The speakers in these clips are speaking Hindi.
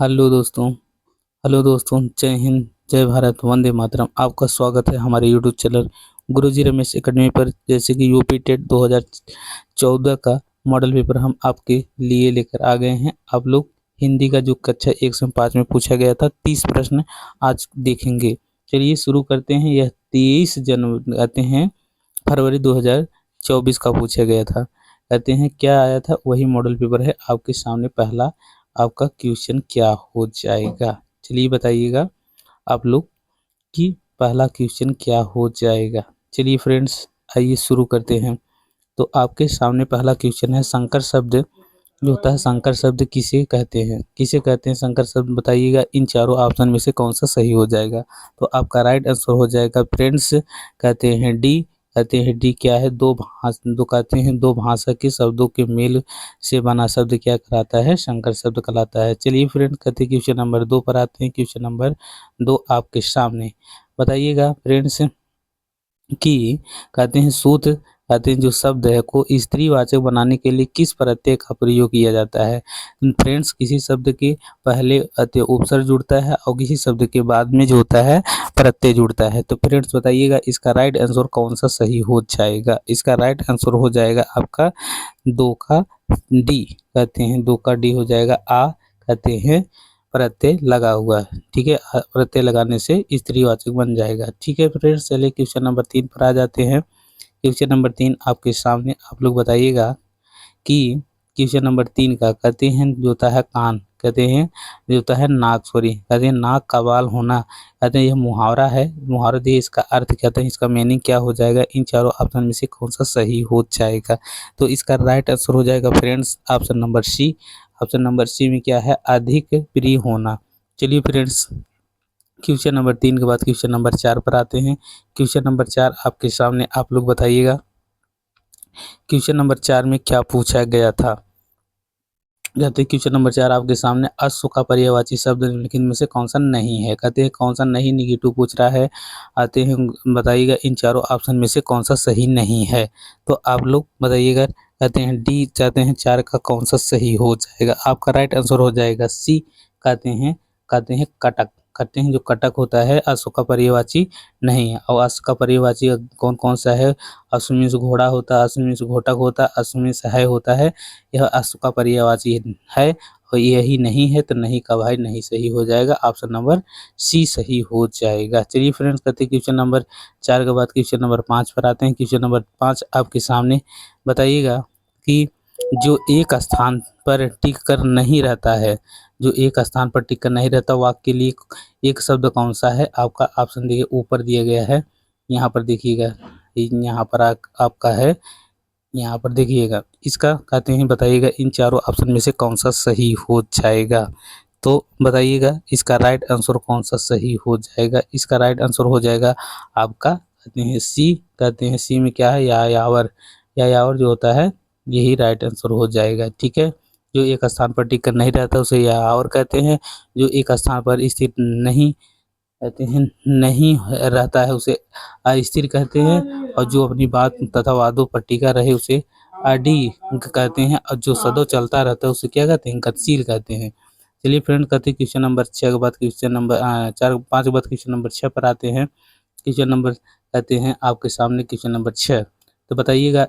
हेलो दोस्तों। हेलो दोस्तों, जय हिंद, जय भारत, वंदे मातरम। आपका स्वागत है हमारे यूट्यूब चैनल गुरुजी रमेश एकेडमी पर। जैसे कि यूपी टेट 2014 का मॉडल पेपर हम आपके लिए लेकर आ गए हैं। आप लोग हिंदी का जो कक्षा 1 से 5 में पूछा गया था 30 प्रश्न आज देखेंगे। चलिए शुरू करते हैं। यह 23 जनवरी आते हैं फरवरी 2024 का पूछा गया था। कहते हैं क्या आया था, वही मॉडल पेपर है आपके सामने। पहला आपका क्वेश्चन क्या हो जाएगा, चलिए बताइएगा आप लोग कि पहला क्वेश्चन क्या हो जाएगा। चलिए फ्रेंड्स, आइए शुरू करते हैं। तो आपके सामने पहला क्वेश्चन है, संकर शब्द जो होता है, संकर शब्द किसे कहते हैं, किसे कहते हैं संकर शब्द, बताइएगा। इन चारों ऑप्शन में से कौन सा सही हो जाएगा। तो आपका राइट आंसर हो जाएगा फ्रेंड्स, कहते हैं डी। कहते हैं डी क्या है, दो कहते हैं दो भाषा के शब्दों के मेल से बना शब्द क्या कहलाता है, संकर शब्द कहलाता है। चलिए फ्रेंड्स, कहते हैं क्वेश्चन नंबर 2 पर आते हैं। क्वेश्चन नंबर 2 आपके सामने, बताइएगा फ्रेंड्स कि कहते हैं सूत्र, कहते हैं जो शब्द है को स्त्रीवाचक बनाने के लिए किस प्रत्यय का प्रयोग किया जाता है। फ्रेंड्स, किसी शब्द के पहले उपसर्ग जुड़ता है और किसी शब्द के बाद में जो होता है प्रत्यय जुड़ता है। तो फ्रेंड्स बताइएगा इसका राइट आंसर कौन सा सही हो जाएगा। इसका राइट आंसर हो जाएगा आपका 2 का डी। कहते हैं 2 का डी हो जाएगा। कहते हैं प्रत्यय लगा हुआ है, ठीक है। प्रत्यय लगाने से स्त्रीवाचक बन जाएगा, ठीक है फ्रेंड्स। चलिए क्वेश्चन नंबर 3 पर आ जाते हैं। क्वेश्चन नंबर 3 आपके सामने, आप लोग बताइएगा कि क्वेश्चन नंबर 3 का कहते हैं जो होता है कान, कहते हैं जो होता है नाक, सॉरी, कहते हैं नाक का बाल होना। कहते हैं यह मुहावरा है, मुहावरा दिए, इसका अर्थ कहते हैं, इसका मीनिंग क्या हो जाएगा। इन चारों ऑप्शन में से कौन सा सही हो जाएगा। तो इसका राइट आंसर हो जाएगा friends option number C. Option number C में क्या है, अधिक प्रिय होना। चलिए फ्रेंड्स, क्वेश्चन नंबर 3 के बाद क्वेश्चन नंबर 4 पर आते हैं। क्वेश्चन नंबर 4 आपके सामने, आप लोग बताइएगा क्वेश्चन नंबर 4 में क्या पूछा गया था। कहते हैं क्वेश्चन नंबर 4 आपके सामने, अश्व का पर्यायवाची शब्द निम्नलिखित में से कौन सा नहीं है। कहते हैं कौन सा नहीं, निगेटिव पूछ रहा है। आते हैं, बताइएगा इन चारों ऑप्शन में से कौन सा सही नहीं है। तो आप लोग बताइएगा। कहते हैं डी, चाहते हैं 4 का कौन सा सही हो जाएगा। आपका राइट आंसर हो जाएगा सी। कहते हैं कटक। कहते हैं जो कटक होता है अश्व का पर्यायवाची नहीं है। और अश्व का पर्यायवाची कौन कौन सा है, अश्व मीन्स घोड़ा होता है, अश्व मीन्स घोटक होता है, अश्व मीन्स है होता है। यह अश्व का पर्यायवाची है और यही नहीं है, तो नहीं का भाई नहीं सही हो जाएगा। ऑप्शन नंबर सी सही हो जाएगा। चलिए फ्रेंड्स, कहते हैं क्वेश्चन नंबर 4 के बाद क्वेश्चन नंबर 5 पर आते हैं। क्वेश्चन नंबर 5 आपके सामने, बताइएगा कि जो एक स्थान पर टिक कर नहीं रहता है, जो एक स्थान पर टिक कर नहीं रहता, वाक्य के लिए एक शब्द कौन सा है। आपका ऑप्शन देखिए ऊपर दिया गया है, यहाँ पर देखिएगा, यहाँ पर आपका है, यहाँ पर देखिएगा। इसका कहते हैं बताइएगा इन चारों ऑप्शन में से कौन सा सही हो जाएगा। तो बताइएगा इसका राइट आंसर कौन सा सही हो जाएगा। इसका राइट आंसर हो जाएगा आपका, कहते हैं सी। कहते हैं सी में क्या है, यायावर। यायावर जो होता है यही राइट आंसर हो जाएगा, ठीक है। जो एक स्थान पर टिक कर नहीं रहता उसे यायावर कहते हैं। जो एक स्थान पर स्थित नहीं, कहते हैं नहीं रहता है उसे अस्थिर कहते हैं। और जो अपनी बात तथा वादों पर टिका रहे उसे अडी कहते हैं। और जो सदैव चलता रहता है उसे क्या कहते हैं, गतिशील कहते हैं। चलिए फ्रेंड, कहते हैं क्वेश्चन नंबर 6 के बाद क्वेश्चन नंबर 4 5 के बाद क्वेश्चन नंबर 6 पर आते हैं। क्वेश्चन नंबर कहते हैं आपके सामने क्वेश्चन नंबर 6। तो बताइएगा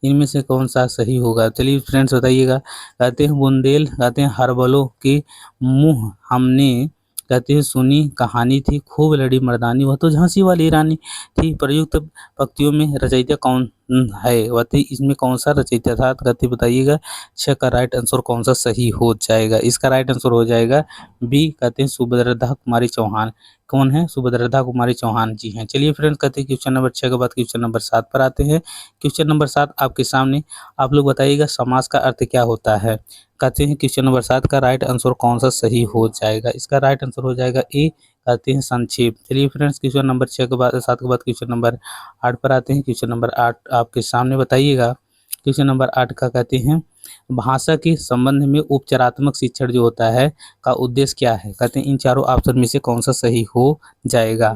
इनमें से कौन सा सही होगा। चलिए फ्रेंड्स बताइएगा। कहते हैं बुंदेल, कहते हैं हरबलों के मुँह हमने, कहते हैं सुनी कहानी थी, खूब लड़ी मर्दानी, वह तो झांसी वाली रानी थी। प्रयुक्त पंक्तियों में रचयिता कौन है, वह थी, इसमें कौन सा रचयिता था। तो कहते बताइएगा 6 का राइट आंसर कौन सा सही हो जाएगा। इसका राइट आंसर हो जाएगा बी। कहते हैं सुभद्रा कुमारी चौहान। कौन है, सुभद्रा कुमारी चौहान जी हैं। चलिए फ्रेंड्स, कहते हैं क्वेश्चन नंबर 6 के बाद क्वेश्चन नंबर 7 पर आते हैं। क्वेश्चन नंबर 7 आपके सामने, आप लोग बताइएगा समास का अर्थ क्या होता है। कहते हैं क्वेश्चन नंबर 7 का राइट आंसर कौन सा सही हो जाएगा। इसका राइट आंसर हो जाएगा ए। कहते हैं संक्षेप। चलिए फ्रेंड्स, क्वेश्चन नंबर 6 के बाद 7 के बाद क्वेश्चन नंबर 8 पर आते हैं। क्वेश्चन नंबर 8 आपके सामने, बताइएगा क्वेश्चन नंबर 8 का कहते हैं भाषा के संबंध में उपचारात्मक शिक्षण जो होता है का उद्देश्य क्या है। कहते हैं इन चारों ऑप्शन में से कौन सा सही हो जाएगा।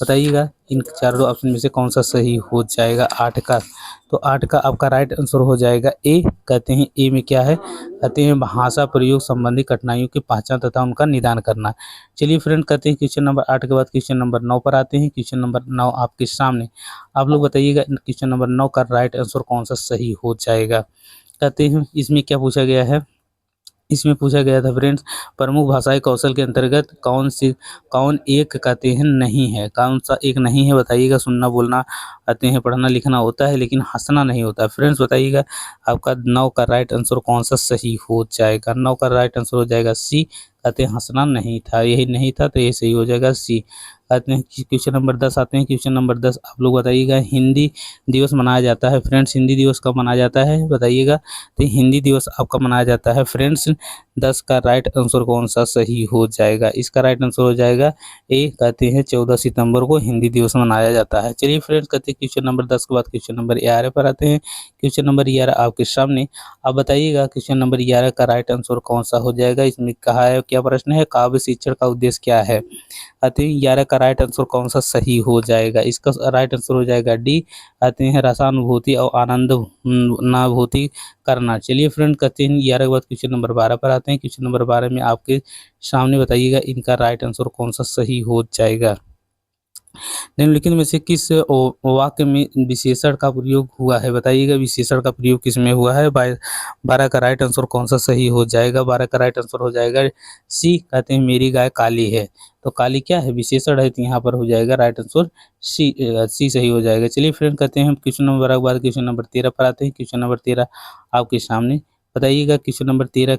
बताइएगा इन चारों ऑप्शन में से कौन सा सही हो जाएगा 8 का। तो 8 का आपका राइट आंसर हो जाएगा ए। कहते हैं ए में क्या है, कहते हैं भाषा प्रयोग संबंधी कठिनाइयों की पहचान तथा उनका निदान करना। चलिए फ्रेंड, कहते हैं क्वेश्चन नंबर 8 के बाद क्वेश्चन नंबर 9 पर आते हैं। क्वेश्चन नंबर 9 आपके सामने, आप लोग बताइएगा क्वेश्चन नंबर 9 का राइट आंसर कौन सा सही हो जाएगा। कहते हैं इसमें क्या पूछा गया है, इसमें पूछा गया था फ्रेंड्स, प्रमुख भाषाई कौशल के अंतर्गत कौन एक कहते हैं नहीं है, कौन सा एक नहीं है बताइएगा। सुनना बोलना आते हैं, पढ़ना लिखना होता है, लेकिन हंसना नहीं होता। फ्रेंड्स बताइएगा आपका 9 का राइट आंसर कौन सा सही हो जाएगा। 9 का राइट आंसर हो जाएगा सी। कहते हैं हंसना नहीं था, यही नहीं था तो ये सही हो जाएगा सी। आते हैं क्वेश्चन नंबर 10 आते हैं। क्वेश्चन नंबर 10 आप लोग बताइएगा हिंदी दिवस मनाया जाता है। फ्रेंड्स हिंदी दिवस कब मनाया जाता है बताइएगा। तो हिंदी दिवस आपका मनाया जाता है फ्रेंड्स 10 का राइट आंसर कौन सा सही हो जाएगा। इसका राइट आंसर हो जाएगा ए। कहते हैं 14 सितंबर को हिंदी दिवस मनाया जाता है। चलिए फ्रेंड्स, कहते हैं क्वेश्चन नंबर 10 के बाद क्वेश्चन नंबर 11 पर आते हैं। क्वेश्चन नंबर 11 आपके सामने, आप बताइएगा क्वेश्चन नंबर 11 का राइट आंसर कौन सा हो जाएगा। इसमें कहा है, क्या प्रश्न है, काव्य शिक्षण का उद्देश्य क्या है। कहते हैं 11 का राइट आंसर कौन सा सही हो जाएगा। इसका राइट आंसर हो जाएगा डी। कहते हैं रसानुभूति और आनंद नानुभूति करना। चलिए फ्रेंड, कहते हैं 11 के बाद क्वेश्चन नंबर 12 पर आते हैं। क्वेश्चन नंबर 12 में आपके सामने बताइएगा इनका राइट आंसर कौन सा सही हो जाएगा। निम्नलिखित में से किस वाक्य में विशेषण का प्रयोग हुआ है बताइएगा। विशेषण का प्रयोग किस में हुआ है। 12 का राइट आंसर कौन सा सही हो जाएगा। 12 का राइट आंसर हो जाएगा सी। कहते हैं मेरी गाय काली है। तो काली क्या है, विशेषण है, तो यहाँ पर हो जाएगा राइट आंसर सी सही हो जाएगा। चलिए फ्रेंड, कहते हैं हम क्वेश्चन नंबर 12 के बाद क्वेश्चन नंबर 13 पर आते हैं। क्वेश्चन नंबर 13 आपके सामने, बताइएगा क्वेश्चन नंबर 13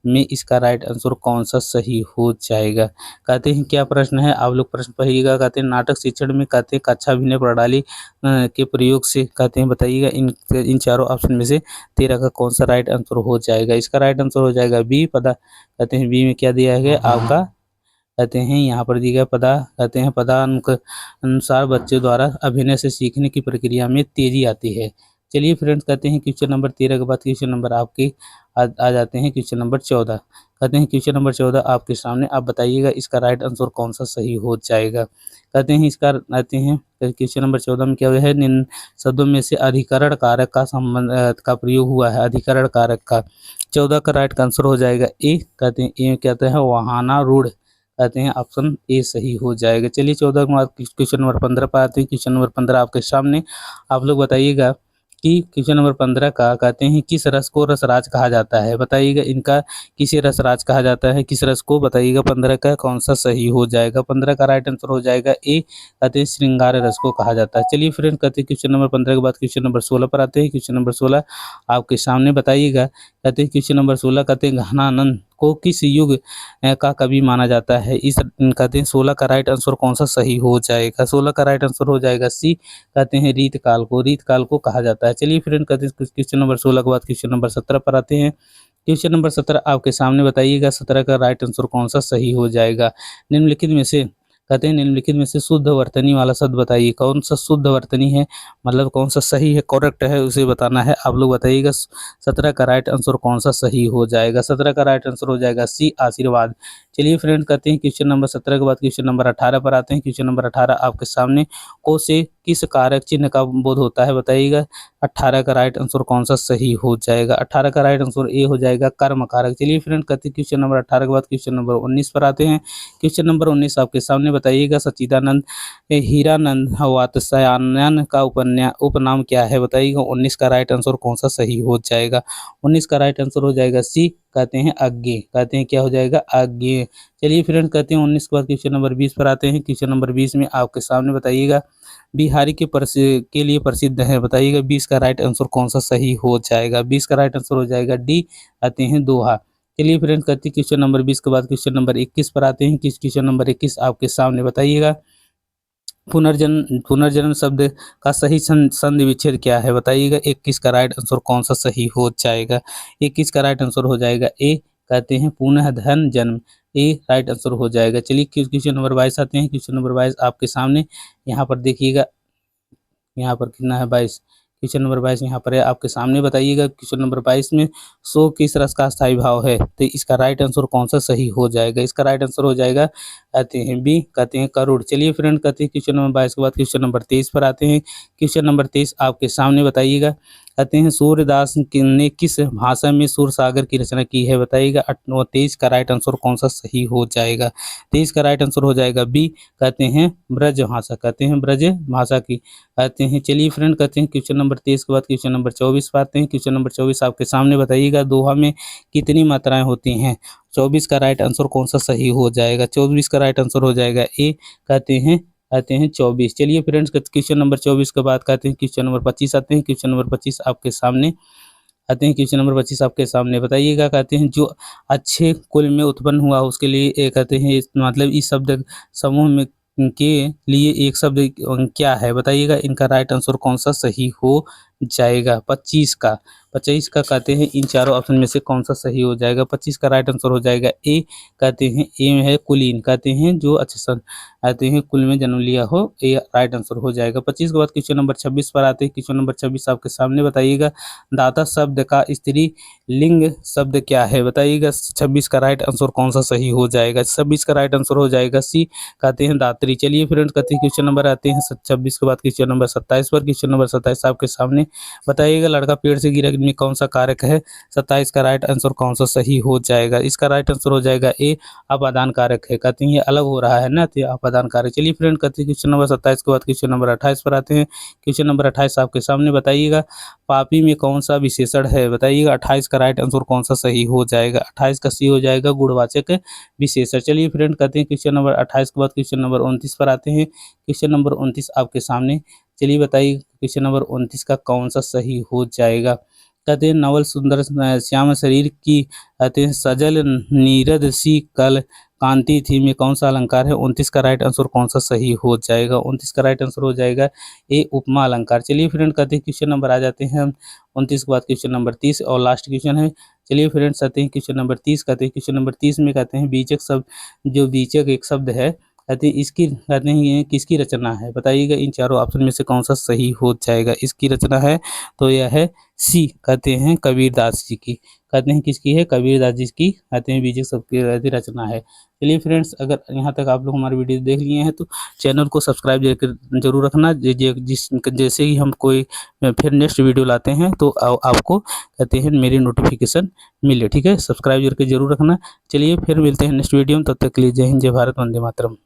में इसका राइट आंसर कौन सा सही हो जाएगा। कहते हैं क्या प्रश्न है, आप लोग प्रश्न पढ़िएगा। कहते हैं नाटक शिक्षण में कहते हैं कक्षा अभिनय प्रणाली के प्रयोग से, कहते हैं बताइएगा इन चारों ऑप्शन में से 13 का कौन सा राइट आंसर हो जाएगा। इसका राइट आंसर हो जाएगा बी पदा। कहते हैं बी में क्या दिया गया आपका, कहते हैं यहाँ पर दिया गया पदा। कहते हैं पदानुसार बच्चे द्वारा अभिनय से सीखने की प्रक्रिया में तेजी आती है। चलिए फ्रेंड्स, कहते हैं क्वेश्चन नंबर 13 के बाद क्वेश्चन नंबर आपके आ जाते हैं क्वेश्चन नंबर 14। कहते हैं क्वेश्चन नंबर 14 आपके सामने, आप बताइएगा इसका राइट आंसर कौन सा सही हो जाएगा। कहते हैं इसका आते हैं क्वेश्चन नंबर 14 में क्या है, निम्न शब्दों में से अधिकरण कारक का संबंध का प्रयोग हुआ है। अधिकरण कारक का 14 का राइट आंसर हो जाएगा ए। कहते हैं ए कहते हैं वाहना रूढ़। कहते हैं ऑप्शन ए सही हो जाएगा। चलिए 14 के बाद क्वेश्चन नंबर 15 पर आते हैं। क्वेश्चन नंबर 15 आपके सामने, आप लोग बताइएगा कि क्वेश्चन नंबर 15 का कहते हैं किस रस को रसराज कहा जाता है। बताइएगा इनका किसे रसराज कहा जाता है, किस रस को बताइएगा। 15 का कौन सा सही हो जाएगा। 15 का राइट आंसर हो जाएगा ए। कहते हैं श्रृंगार रस को कहा जाता है। चलिए फ्रेंड, कहते हैं क्वेश्चन नंबर 15 के बाद क्वेश्चन नंबर 16 पर आते हैं। क्वेश्चन नंबर 16 आपके सामने, बताइएगा। कहते हैं क्वेश्चन नंबर 16 कहते हैं घनानंद को किस युग का कवि माना जाता है। इस कहते हैं 16 का राइट आंसर कौन सा सही हो जाएगा। 16 का राइट आंसर हो जाएगा सी। कहते हैं रीत काल को कहा जाता है। चलिए फ्रेंड, कहते हैं क्वेश्चन नंबर 16 के बाद क्वेश्चन नंबर 17 पर आते हैं। क्वेश्चन नंबर 17 आपके सामने, बताइएगा 17 का राइट आंसर कौन सा सही हो जाएगा। निम्नलिखित में से, कहते हैं निम्नलिखित में से शुद्ध वर्तनी वाला शब्द बताइए। कौन सा शुद्ध वर्तनी है, मतलब कौन सा सही है, करेक्ट है, उसे बताना है। आप लोग बताइएगा 17 का राइट आंसर कौन सा सही हो जाएगा। 17 का राइट आंसर हो जाएगा सी आशीर्वाद। चलिए फ्रेंड, कहते हैं क्वेश्चन नंबर 17 के बाद क्वेश्चन नंबर 18 पर आते हैं। क्वेश्चन नंबर 18 आपके सामने, को से किस कारक चिन्ह का बोध होता है बताइएगा। 18 का राइट आंसर कौन सा सही हो जाएगा। 18 का राइट आंसर ए हो जाएगा कर्म कारक। चलिए फ्रेंड, कहते हैं क्वेश्चन नंबर 18 के बाद क्वेश्चन नंबर 19 पर आते हैं। क्वेश्चन नंबर 19 आपके सामने, बताइएगा सच्चिदानंद हीरानंद वात्स्यायन का उपनाम क्या है बताइएगा। 19 का राइट आंसर कौन सा सही हो जाएगा। 19 का राइट आंसर हो जाएगा सी। कहते हैं अज्ञे। कहते हैं क्या हो जाएगा, अज्ञे। चलिए फ्रेंड, कहते हैं 19 के बाद क्वेश्चन नंबर 20 पर आते हैं। क्वेश्चन नंबर 20 में आपके सामने, बताइएगा बिहारी के लिए प्रसिद्ध है। बताइएगा 20 का राइट आंसर कौन सा सही हो जाएगा। 20 का राइट आंसर हो जाएगा डी। कहते हैं दोहा। चलिए फ्रेंड, कहते हैं क्वेश्चन नंबर 20 के बाद क्वेश्चन नंबर 21 पर आते हैं। क्वेश्चन नंबर 21 आपके सामने, बताइएगा पुनर्जन्म शब्द का सही संधि विच्छेद क्या है। बताइएगा 21 का राइट आंसर कौन सा सही हो जाएगा। 21 का राइट आंसर हो जाएगा ए। कहते हैं पुनः धन जन्म, ए राइट आंसर हो जाएगा। चलिए क्वेश्चन नंबर 22 आते हैं। क्वेश्चन नंबर 22 आपके सामने, यहाँ पर देखिएगा, यहाँ पर कितना है 22। क्वेश्चन नंबर 22 यहाँ पर है आपके सामने, बताइएगा क्वेश्चन नंबर 22 में 100 किस रस का स्थायी भाव है। तो इसका राइट आंसर कौन सा सही हो जाएगा। इसका राइट आंसर हो जाएगा कहते हैं बी, कहते हैं करोड़। चलिए फ्रेंड, कहते हैं क्वेश्चन नंबर 22 के बाद क्वेश्चन नंबर 23 पर आते हैं। क्वेश्चन नंबर 23 आपके सामने, बताइएगा कहते हैं सूर्यदास ने किस भाषा में सूर सागर की रचना की है। बताइएगा 23 का राइट आंसर कौन सा सही हो जाएगा। 23 का राइट आंसर हो जाएगा बी, कहते हैं ब्रज भाषा, कहते हैं ब्रज भाषा की कहते हैं। चलिए फ्रेंड, कहते हैं क्वेश्चन नंबर 23 के बाद क्वेश्चन नंबर 24 पर आते हैं। क्वेश्चन नंबर 24 आपके सामने, बताइएगा दोहा में कितनी मात्राएं होती हैं। 24 का राइट आंसर कौन सा सही हो जाएगा। 24 का राइट आंसर हो जाएगा ए, कहते हैं 24। चलिए फ्रेंड्स, क्वेश्चन नंबर 24 के बाद कहते हैं क्वेश्चन नंबर 25 आते हैं। क्वेश्चन नंबर 25 आपके सामने आते हैं। क्वेश्चन नंबर 25 आपके सामने, बताइएगा कहते हैं जो अच्छे कुल में उत्पन्न हुआ उसके लिए कहते हैं मतलब इस शब्द समूह में के लिए एक शब्द क्या है। बताइएगा इनका राइट आंसर कौन सा सही हो जाएगा। 25 का कहते हैं इन चारों ऑप्शन में से कौन सा सही हो जाएगा। 25 का राइट आंसर हो जाएगा ए, कहते हैं ए में है कुलीन, कहते हैं जो अच्छे सन आते हैं कुल में जन्म लिया हो, ए राइट आंसर हो जाएगा। 25 के बाद क्वेश्चन नंबर 26 पर आते हैं। क्वेश्चन नंबर 26 आपके सामने, बताइएगा दाता शब्द का स्त्री लिंग शब्द क्या है। बताइएगा 26 का राइट आंसर कौन सा सही हो जाएगा। 26 का राइट आंसर हो जाएगा सी, कहते हैं दात्री। चलिए फ्रेंड्स, कहते हैं क्वेश्चन नंबर आते हैं 26 के बाद क्वेश्चन नंबर 27 पर। क्वेश्चन नंबर 27 आपके सामने, बताइएगा लड़का पेड़ से गिरा में कौन सा कारक है। 27 का राइट आंसर कौन सा सही हो जाएगा। इसका राइट आंसर हो जाएगा ए, अपादान कारक है, कहते हैं ये अलग हो रहा है ना, तो अपादान कारक। चलिए फ्रेंड, कहते हैं क्वेश्चन नंबर 27 के बाद क्वेश्चन नंबर 28 पर आते हैं। क्वेश्चन नंबर 28 आपके सामने, बताइएगा पापी में कौन सा विशेषण है। बताइएगा 28 का राइट आंसर कौन सा सही हो जाएगा। 28 का सी हो जाएगा गुणवाचक विशेषण। चलिए फ्रेंड, कहते हैं क्वेश्चन नंबर 28 के बाद क्वेश्चन नंबर 29 पर आते हैं। क्वेश्चन नंबर 29 आपके सामने, चलिए बताइए क्वेश्चन नंबर 29 का कौन सा सही हो जाएगा। कहते हैं नवल सुंदर श्याम शरीर की कहते हैं सजल नीरद सी कल कांति थी में कौन सा अलंकार है। 29 का राइट आंसर कौन सा सही हो जाएगा। 29 का राइट आंसर हो जाएगा ए, उपमा अलंकार। चलिए फ्रेंड, कहते हैं क्वेश्चन नंबर आ जाते हैं 29 के बाद क्वेश्चन नंबर 30 और लास्ट क्वेश्चन है। चलिए फ्रेंड्स, आते हैं क्वेश्चन नंबर 30। कहते हैं क्वेश्चन नंबर 30 में कहते हैं बीजक शब्द, जो बीजक एक शब्द है कहते हैं इसकी कहते हैं ये किसकी रचना है। बताइएगा इन चारों ऑप्शन में से कौन सा सही हो जाएगा। इसकी रचना है तो यह है सी, कहते हैं कबीरदास जी की, कहते हैं किसकी है, कबीरदास जी की कहते हैं बीजक शब्द की रचना है। चलिए फ्रेंड्स, अगर यहाँ तक आप लोग हमारी वीडियो देख लिए हैं तो चैनल को सब्सक्राइब जरूर रखना, जैसे ही हम कोई फिर नेक्स्ट वीडियो लाते हैं तो आपको कहते हैं मेरी नोटिफिकेशन मिले। ठीक है, सब्सक्राइब करके जरूर रखना। चलिए फिर मिलते हैं नेक्स्ट वीडियो में, तब तक के लिए जय हिंद, जय भारत, वंदे मातरम।